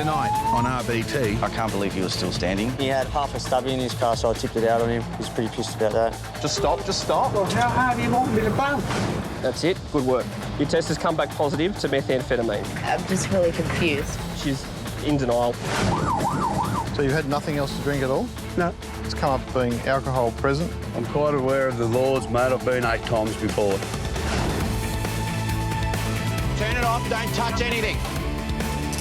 Tonight on RBT. I can't believe he was still standing. He had half a stubby in his car, so I tipped it out on him. He was pretty pissed about that. Just stop, just stop. Well, how hard do you want me to bump? That's it, good work. Your test has come back positive to methamphetamine. I'm just really confused. She's in denial. So you had nothing else to drink at all? No. It's come up being alcohol present. I'm quite aware of the laws, mate. I've been 8 times before. Turn it off, don't touch anything.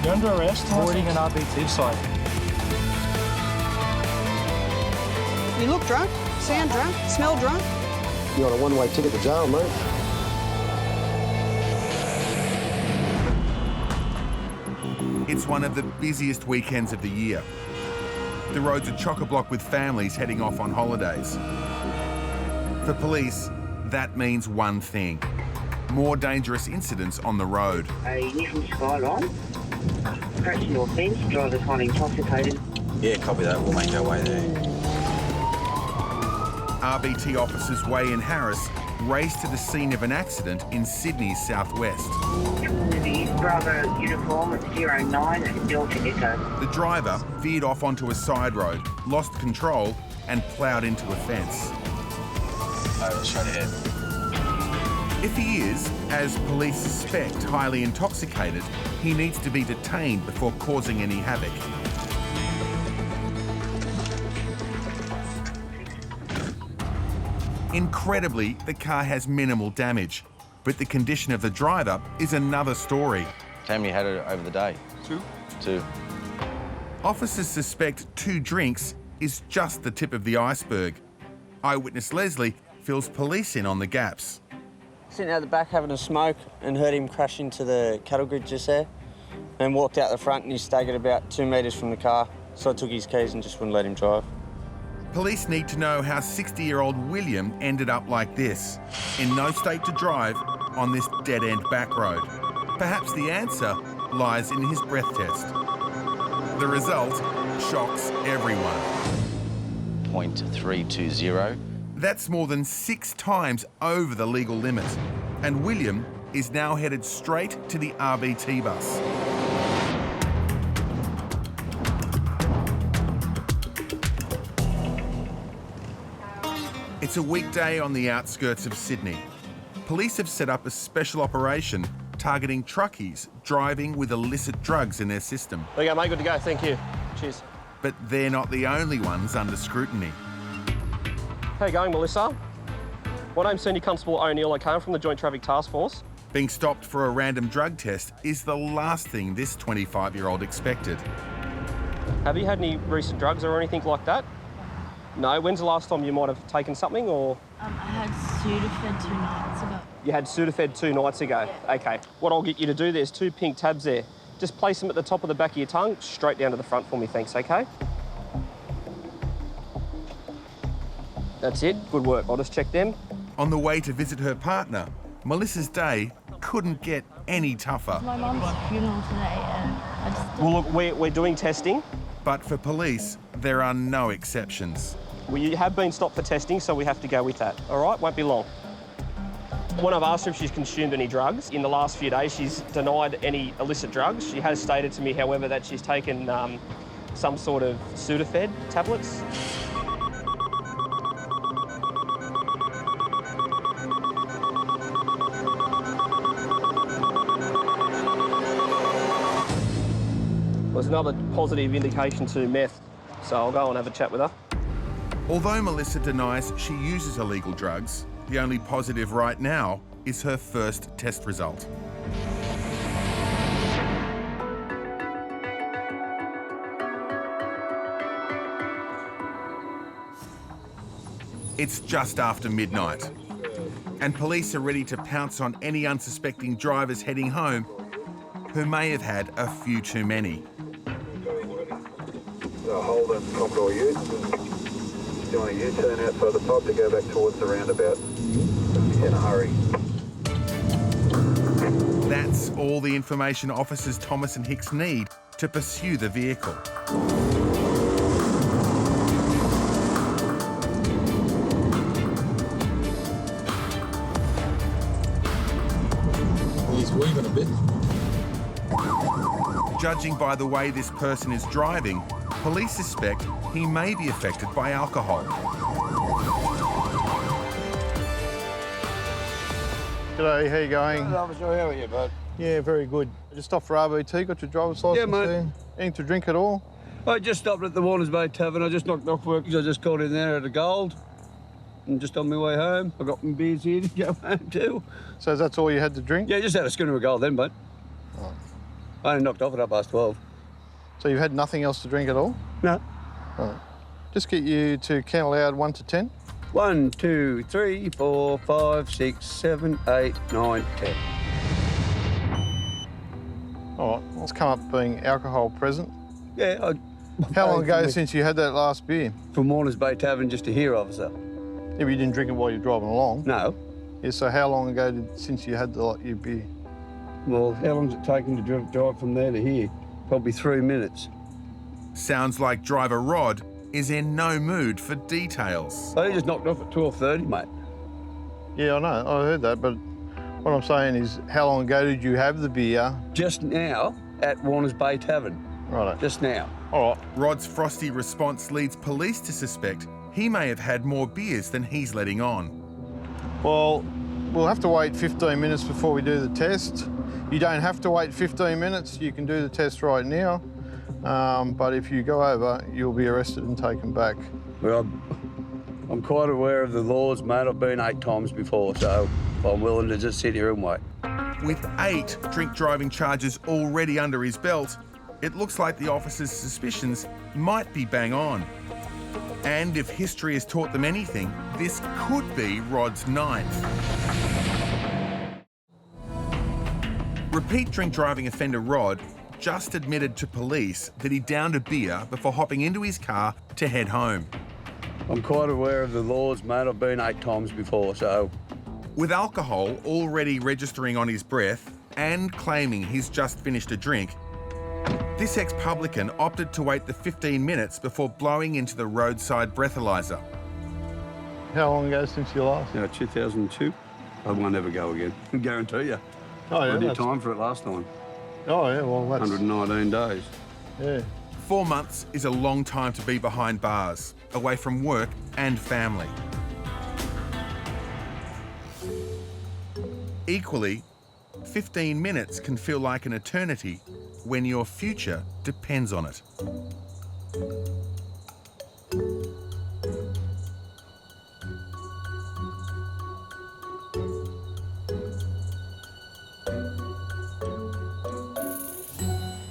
You're under arrest, avoiding an RBT site. You look drunk, sound drunk, smell drunk. You're on a one-way ticket to jail, mate. It's one of the busiest weekends of the year. The roads are chock-a-block with families heading off on holidays. For police, that means one thing: more dangerous incidents on the road. A Nissan Skyline, crashing your fence, driver kind of intoxicated. Yeah, copy that. We'll make our way there. RBT officers Way and Harris raced to the scene of an accident in Sydney's southwest. The Bravo uniform 09 at Delta Echo. The driver veered off onto a side road, lost control and ploughed into a fence. Over, straight ahead. If he is, as police suspect, highly intoxicated, he needs to be detained before causing any havoc. Incredibly, the car has minimal damage, but the condition of the driver is another story. How many had it over the day? Two. Officers suspect 2 drinks is just the tip of the iceberg. Eyewitness Leslie fills police in on the gaps. Sitting out the back having a smoke and heard him crash into the cattle grid just there. Then walked out the front and he staggered about 2 metres from the car. So I took his keys and just wouldn't let him drive. Police need to know how 60-year-old William ended up like this, in no state to drive on this dead-end back road. Perhaps the answer lies in his breath test. The result shocks everyone. 0.320. That's more than 6 times over the legal limit. And William is now headed straight to the RBT bus. It's a weekday on the outskirts of Sydney. Police have set up a special operation targeting truckies driving with illicit drugs in their system. There you go, mate, good to go, thank you. Cheers. But they're not the only ones under scrutiny. How you going, Melissa? My name's Senior Constable O'Neill. I came from the Joint Traffic Task Force. Being stopped for a random drug test is the last thing this 25-year-old expected. Have you had any recent drugs or anything like that? No. When's the last time you might have taken something, or...? I had Sudafed 2 nights ago. You had Sudafed 2 nights ago? Yeah. OK. What I'll get you to do, there's 2 pink tabs there. Just place them at the top of the back of your tongue, straight down to the front for me, thanks, OK? That's it. Good work. I'll just check them. On the way to visit her partner, Melissa's day couldn't get any tougher. My mum's funeral today and I just... Well, look, we're doing testing. But for police, there are no exceptions. Well, you have been stopped for testing, so we have to go with that. All right? Won't be long. When I've asked her if she's consumed any drugs, in the last few days she's denied any illicit drugs. She has stated to me, however, that she's taken some sort of Sudafed tablets. There's another positive indication to meth, so I'll go and have a chat with her. Although Melissa denies she uses illegal drugs, the only positive right now is her first test result. It's just after midnight, and police are ready to pounce on any unsuspecting drivers heading home who may have had a few too many. Holden, Commodore Ute. Doing a U-turn outside the pub to go back towards the roundabout. In a hurry. That's all the information officers Thomas and Hicks need to pursue the vehicle. He's weaving a bit. Judging by the way this person is driving, police suspect he may be affected by alcohol. G'day, how you going? Officer, how are you, bud? Yeah, very good. Just off for RBT, got your driver's licence mate. there? Anything to drink at all? I just stopped at the Warners Bay Tavern. I just knocked off work because I just got in there at a gold. And just on my way home, I got my beers here to go home too. So that's all you had to drink? Yeah, just had a schooner of gold then, bud. Oh. I only knocked off at 12:30. So you've had nothing else to drink at all? No. Right. Just get you to count aloud 1 to 10. 1, 2, 3, 4, 5, 6, 7, 8, 9, 10. All right, let's come up being alcohol present. Yeah, How long ago since you had that last beer? From Warners Bay Tavern, just to here, officer. Yeah, but you didn't drink it while you're driving along? No. Yeah, so how long ago since you had your beer? Well, how long's it taken to drive from there to here? Probably 3 minutes. Sounds like driver Rod is in no mood for details. I just knocked off at 12:30, mate. Yeah, I know, I heard that, but what I'm saying is, how long ago did you have the beer? Just now at Warners Bay Tavern. Right. Just now. All right. Rod's frosty response leads police to suspect he may have had more beers than he's letting on. Well, we'll have to wait 15 minutes before we do the test. You don't have to wait 15 minutes. You can do the test right now. But if you go over, you'll be arrested and taken back. Well, I'm quite aware of the laws, mate. I've been 8 times before, so I'm willing to just sit here and wait. With 8 drink driving charges already under his belt, it looks like the officer's suspicions might be bang on. And if history has taught them anything, this could be Rod's 9th. Repeat drink driving offender Rod just admitted to police that he downed a beer before hopping into his car to head home. I'm quite aware of the laws, mate. I've been 8 times before, so... With alcohol already registering on his breath and claiming he's just finished a drink, this ex-publican opted to wait the 15 minutes before blowing into the roadside breathalyzer. How long ago since you last? 2002. I won't ever go again. I guarantee you. Oh, yeah. I did time for it last time. Oh, yeah, well, that's... 119 days. Yeah. 4 months is a long time to be behind bars, away from work and family. Equally, 15 minutes can feel like an eternity when your future depends on it.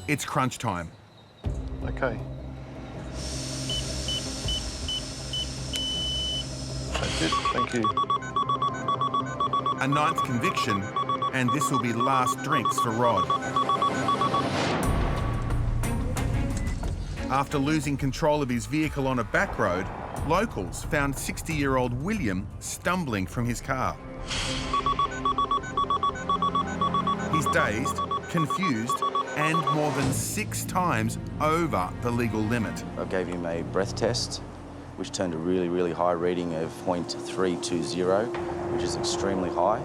It's crunch time. Okay. That's it, thank you. A 9th conviction, and this will be last drinks for Rod. After losing control of his vehicle on a back road, locals found 60-year-old William stumbling from his car. He's dazed, confused, and more than 6 times over the legal limit. I gave him a breath test, which turned a really, really high reading of 0.320, which is extremely high.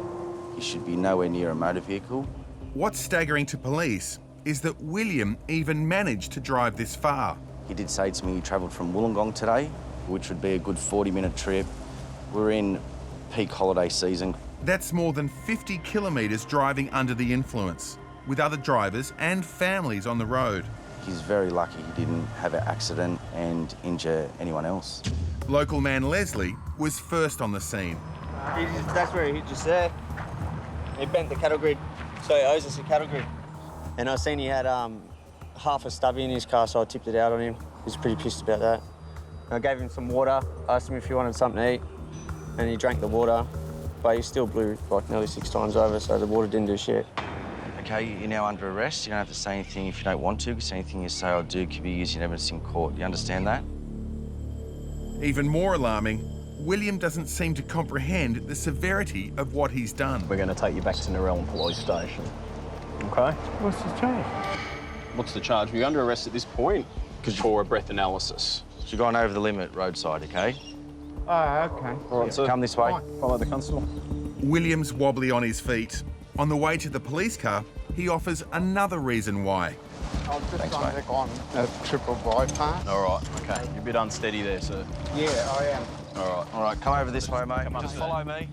He should be nowhere near a motor vehicle. What's staggering to police is that William even managed to drive this far. He did say to me he travelled from Wollongong today, which would be a good 40-minute trip. We're in peak holiday season. That's more than 50 kilometres driving under the influence, with other drivers and families on the road. He's very lucky he didn't have an accident and injure anyone else. Local man Leslie was first on the scene. That's where he hit just there. He bent the cattle grid, so he owes us a cattle grid. And I seen he had half a stubby in his car, so I tipped it out on him. He was pretty pissed about that. I gave him some water, asked him if he wanted something to eat, and he drank the water, but he still blew like nearly 6 times over, so the water didn't do shit. Okay, you're now under arrest. You don't have to say anything if you don't want to, because anything you say or do could be used in evidence in court. You understand that? Even more alarming, William doesn't seem to comprehend the severity of what he's done. We're going to take you back to Narellan Police Station. OK? What's the charge? What's the charge? We're under arrest at this point for a breath analysis. You've gone over the limit roadside, OK? Oh, okay. All right, sir. Come this way. Follow the constable. William's wobbly on his feet. On the way to the police car, he offers another reason why. I'll just Thanks, run mate. back on a triple bypass. All right, okay. You're a bit unsteady there, sir. Yeah, I am. All right, come over this way, mate. Just follow me.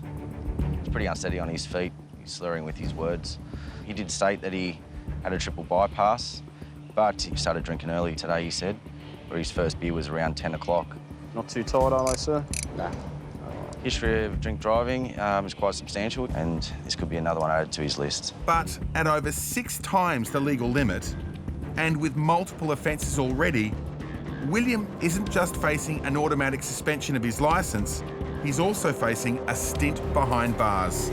He's pretty unsteady on his feet. He's slurring with his words. He did state that he had a triple bypass, but he started drinking early today, he said, where his first beer was around 10 o'clock. Not too tired, are they, sir? Nah. History of drink driving is quite substantial, and this could be another one added to his list. But at over 6 times the legal limit, and with multiple offences already, William isn't just facing an automatic suspension of his licence, he's also facing a stint behind bars.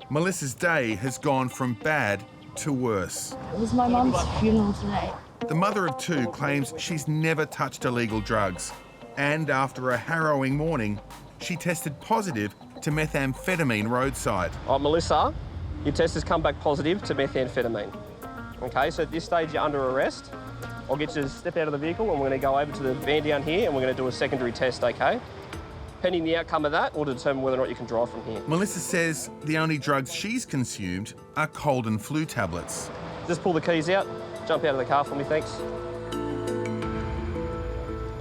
Melissa's day has gone from bad to worse. It was my mum's funeral today. The mother of 2 claims she's never touched illegal drugs. And after a harrowing morning, she tested positive to methamphetamine roadside. All right, Melissa, your test has come back positive to methamphetamine. Okay, so at this stage you're under arrest. I'll get you to step out of the vehicle and we're going to go over to the van down here and we're going to do a secondary test, okay? Pending the outcome of that, we'll determine whether or not you can drive from here. Melissa says the only drugs she's consumed are cold and flu tablets. Just pull the keys out, jump out of the car for me, thanks.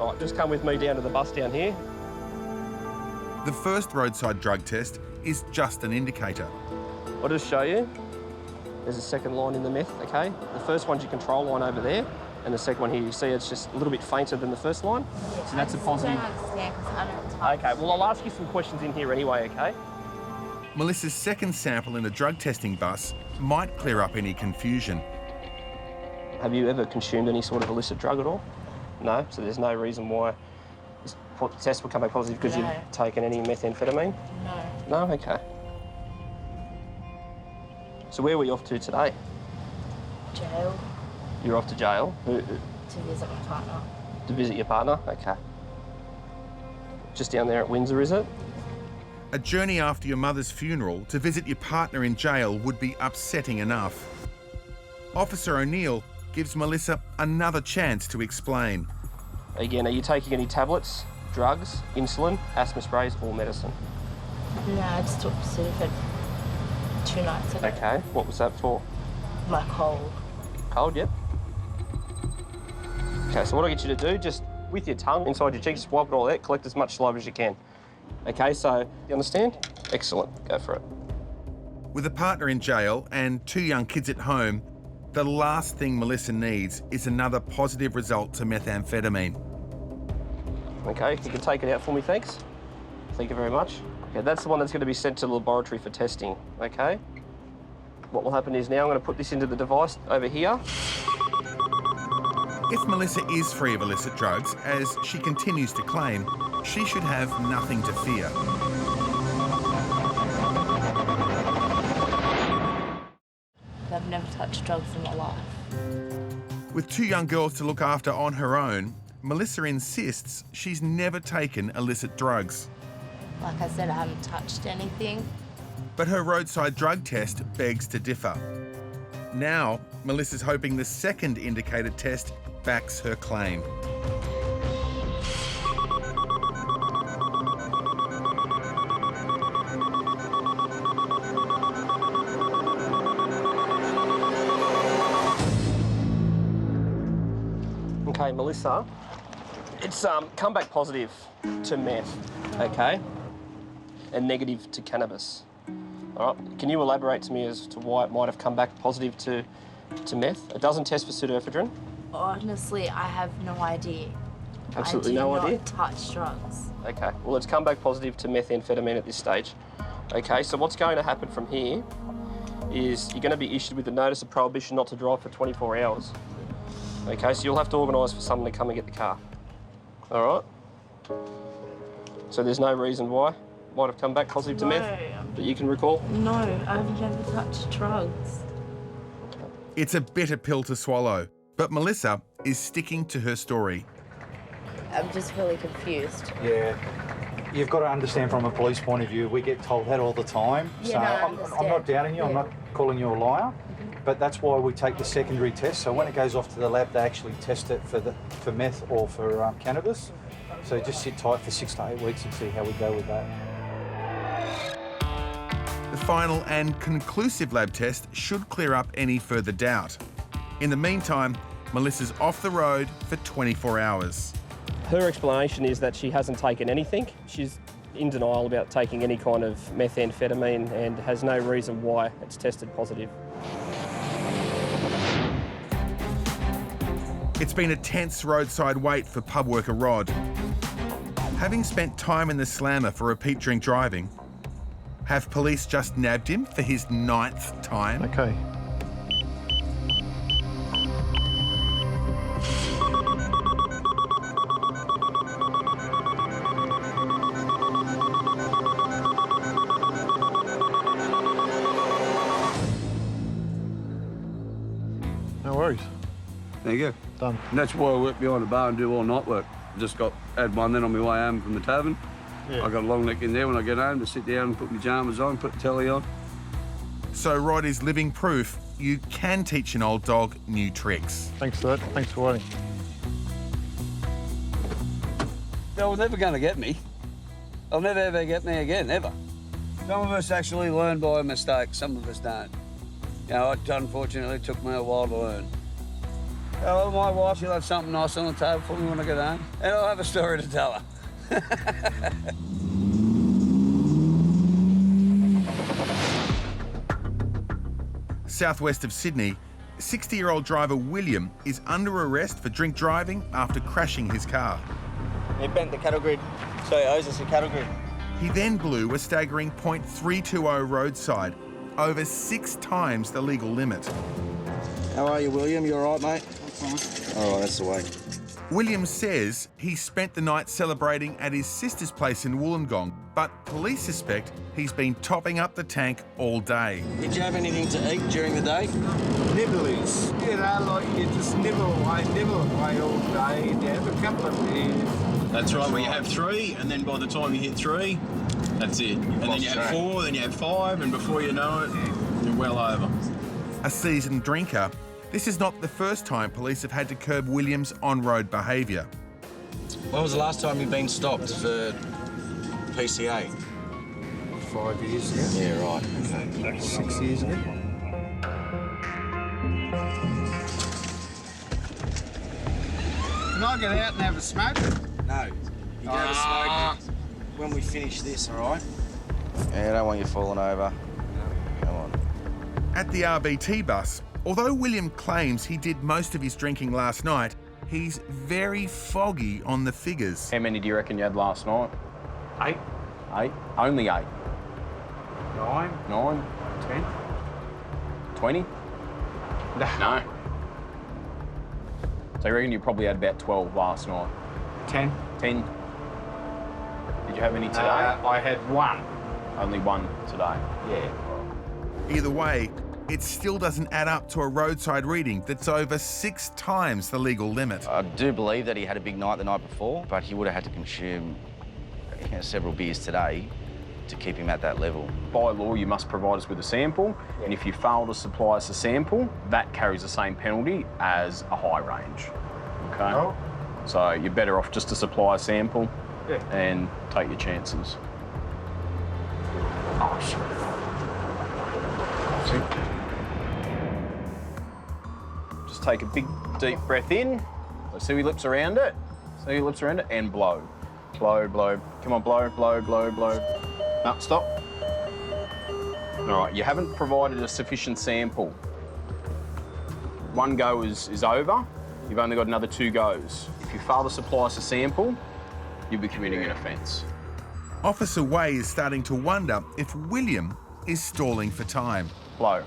All right, just come with me down to the bus down here. The first roadside drug test is just an indicator. I'll just show you. There's a second line in the meth, okay? The first one's your control line over there, and the second one here, you see it's just a little bit fainter than the first line. So that's a positive. I don't understand because I don't touch. Okay, well, I'll ask you some questions in here anyway, okay? Melissa's second sample in a drug testing bus might clear up any confusion. Have you ever consumed any sort of illicit drug at all? No, so there's no reason why this test will come back positive because No. you've taken any methamphetamine? No. No? Okay. So where were you off to today? Jail. You're off to jail? To visit my partner. To visit your partner? Okay. Just down there at Windsor, is it? A journey after your mother's funeral to visit your partner in jail would be upsetting enough. Officer O'Neill gives Melissa another chance to explain. Again, are you taking any tablets, drugs, insulin, asthma sprays, or medicine? No, I just took Sudafed 2 nights ago. Okay, what was that for? My cold. Cold, yep. Okay, so what I get you to do, just with your tongue inside your cheek, just wipe it all out, collect as much saliva as you can. Okay, so, you understand? Excellent, go for it. With a partner in jail and 2 young kids at home, the last thing Melissa needs is another positive result to methamphetamine. Okay, you can take it out for me, thanks. Thank you very much. Okay, that's the one that's going to be sent to the laboratory for testing, okay? What will happen is now I'm going to put this into the device over here. If Melissa is free of illicit drugs, as she continues to claim, she should have nothing to fear. I've never touched drugs in my life. With 2 young girls to look after on her own, Melissa insists she's never taken illicit drugs. Like I said, I haven't touched anything. But her roadside drug test begs to differ. Now, Melissa's hoping the second indicated test backs her claim. Okay, Melissa, it's come back positive to meth, okay? And negative to cannabis. All right, can you elaborate to me as to why it might have come back positive to meth? It doesn't test for pseudoephedrine. Honestly, I have no idea. Absolutely no idea? I do not touch drugs. Okay, well, it's come back positive to methamphetamine at this stage. Okay, so what's going to happen from here is you're going to be issued with a notice of prohibition not to drive for 24 hours. Okay, so you'll have to organise for someone to come and get the car. All right? So there's no reason why it might have come back positive to meth that you can recall? No, I've never touched drugs. It's a bitter pill to swallow, but Melissa is sticking to her story. I'm just really confused. Yeah. You've got to understand from a police point of view, we get told that all the time. Yeah, so no, I I'm understand. not doubting you, I'm not calling you a liar. But that's why we take the secondary test. So when it goes off to the lab, they actually test it for meth or for cannabis. So just sit tight for 6 to 8 weeks and see how we go with that. The final and conclusive lab test should clear up any further doubt. In the meantime, Melissa's off the road for 24 hours. Her explanation is that she hasn't taken anything. She's in denial about taking any kind of methamphetamine and has no reason why it's tested positive. It's been a tense roadside wait for pub worker Rod. Having spent time in the slammer for repeat drink driving, have police just nabbed him for his 9th time? Okay. No worries. There you go. Done. And that's why I work behind the bar and do all night work. Just had one then on my way home from the Tavern. Yeah. I got a long neck in there when I get home to sit down and put my pyjamas on, put the telly on. So Rod is living proof you can teach an old dog new tricks. Thanks for that. Thanks for waiting. They were never going to get me. They'll never ever get me again, ever. Some of us actually learn by mistake, some of us don't. You know, it unfortunately took me a while to learn. Oh, my wife, she'll have something nice on the table for me when I get home, and I'll have a story to tell her. Southwest of Sydney, 60-year-old driver William is under arrest for drink driving after crashing his car. He bent the cattle grid, so he owes us a cattle grid. He then blew a staggering .320 roadside, over 6 times the legal limit. How are you, William? You all right, mate? All right, that's the way. William says he spent the night celebrating at his sister's place in Wollongong, but police suspect he's been topping up the tank all day. Did you have anything to eat during the day? Nibblies. You know, like you just nibble away all day. You have a couple of beers. That's right, where you have 3, and then by the time you hit 3, that's it. And then you have 4, then you have 5, and before you know it, you're well over. A seasoned drinker, this is not the first time police have had to curb William's on-road behaviour. When was the last time you've been stopped for PCA? 5 years now. Yeah, right, okay. 6 years ago. Can I get out and have a smoke? No, you go to smoke when we finish this, all right? Yeah, I don't want you falling over. Come on. At the RBT bus, although William claims he did most of his drinking last night, he's very foggy on the figures. How many do you reckon you had last night? 8. 8? Only 8? 9. 9? 10. 20? No. So you reckon you probably had about 12 last night? 10. 10? Did you have any today? I had 1. Only 1 today? Yeah. Either way, it still doesn't add up to a roadside reading that's over 6 times the legal limit. I do believe that he had a big night the night before, but he would have had to consume several beers today to keep him at that level. By law, you must provide us with a sample, and if you fail to supply us a sample, that carries the same penalty as a high range. Okay? Oh. So you're better off just to supply a sample and take your chances. Oh, shit. Just take a big, deep breath in. So see your lips around it. See your lips around it, and blow. Blow, blow. Come on, blow, blow, blow, blow. No, stop. All right, you haven't provided a sufficient sample. 1 go is over. You've only got another 2 goes. If you fail to supply us a sample, you'll be committing an offence. Officer Way is starting to wonder if William is stalling for time. Blow.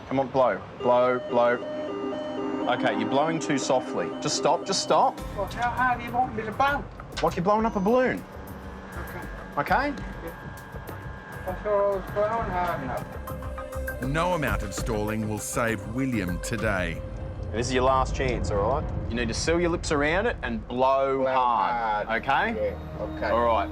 Come on, blow. Blow, blow. Okay, you're blowing too softly. Just stop, just stop. Well, how hard do you want me to blow? Like you're blowing up a balloon. Okay? I thought I was blowing hard enough. No amount of stalling will save William today. This is your last chance, all right? You need to seal your lips around it and blow hard, okay? Yeah, okay. All right.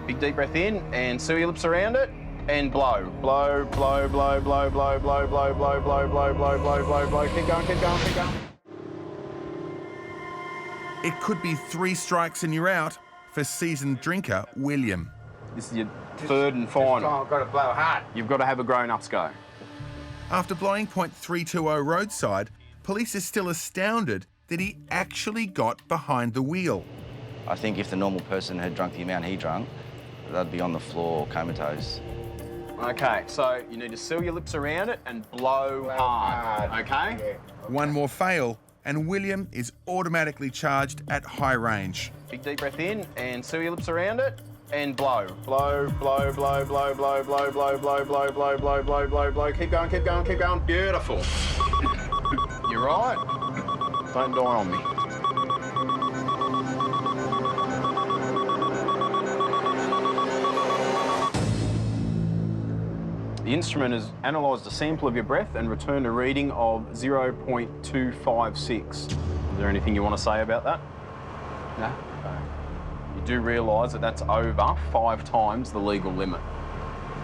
Big deep breath in and seal your lips around it and blow. Blow, blow, blow, blow, blow, blow, blow, blow, blow, blow, blow, blow, blow, blow. Keep going, keep going, keep going. It could be 3 strikes and you're out for seasoned drinker William. This is your third and final. I've got to blow hard. You've got to have a grown-ups go. After blowing .320 roadside, police are still astounded that he actually got behind the wheel. I think if the normal person had drunk the amount he drank, they'd be on the floor comatose. Okay, so you need to seal your lips around it and blow hard, okay? Yeah. One more fail, and William is automatically charged at high range. Big deep breath in and seal your lips around it and blow. Blow, blow, blow, blow, blow, blow, blow, blow, blow, blow, blow, blow, blow, blow. Keep going, keep going, keep going. Beautiful. You're right. Don't die on me. The instrument has analysed a sample of your breath and returned a reading of 0.256. Is there anything you want to say about that? No. You do realise that that's over 5 times the legal limit.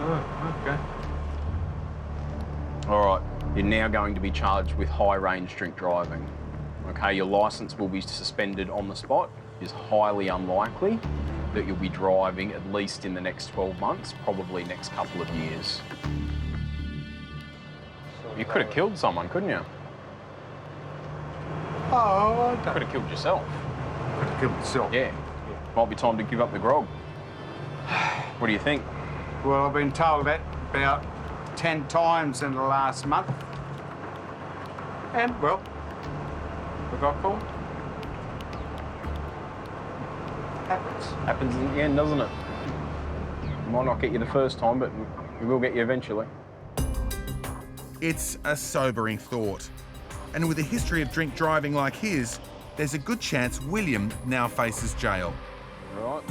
Oh, okay. All right, you're now going to be charged with high-range drink driving. Okay, your licence will be suspended on the spot. It's highly unlikely that you'll be driving at least in the next 12 months, probably next couple of years. You could have killed someone, couldn't you? Oh, You could have killed yourself. Could have killed myself. Yeah. Might be time to give up the grog. What do you think? Well, I've been told that about 10 times in the last month. And, well, we got caught. Happens. Happens in the end, doesn't it? Might not get you the first time, but we will get you eventually. It's a sobering thought. And with a history of drink driving like his, there's a good chance William now faces jail. Right.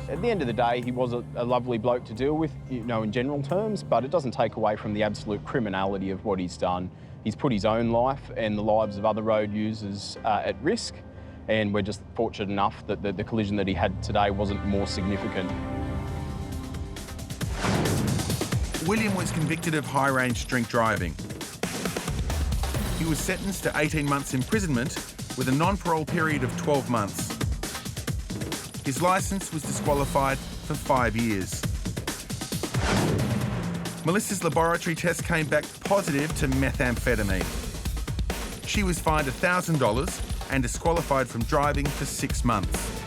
At the end of the day, he was a lovely bloke to deal with, you know, in general terms, but it doesn't take away from the absolute criminality of what he's done. He's put his own life and the lives of other road users at risk, and we're just fortunate enough that the collision that he had today wasn't more significant. William was convicted of high-range drink driving. He was sentenced to 18 months imprisonment with a non-parole period of 12 months. His licence was disqualified for 5 years. Melissa's laboratory test came back positive to methamphetamine. She was fined $1,000 and disqualified from driving for 6 months.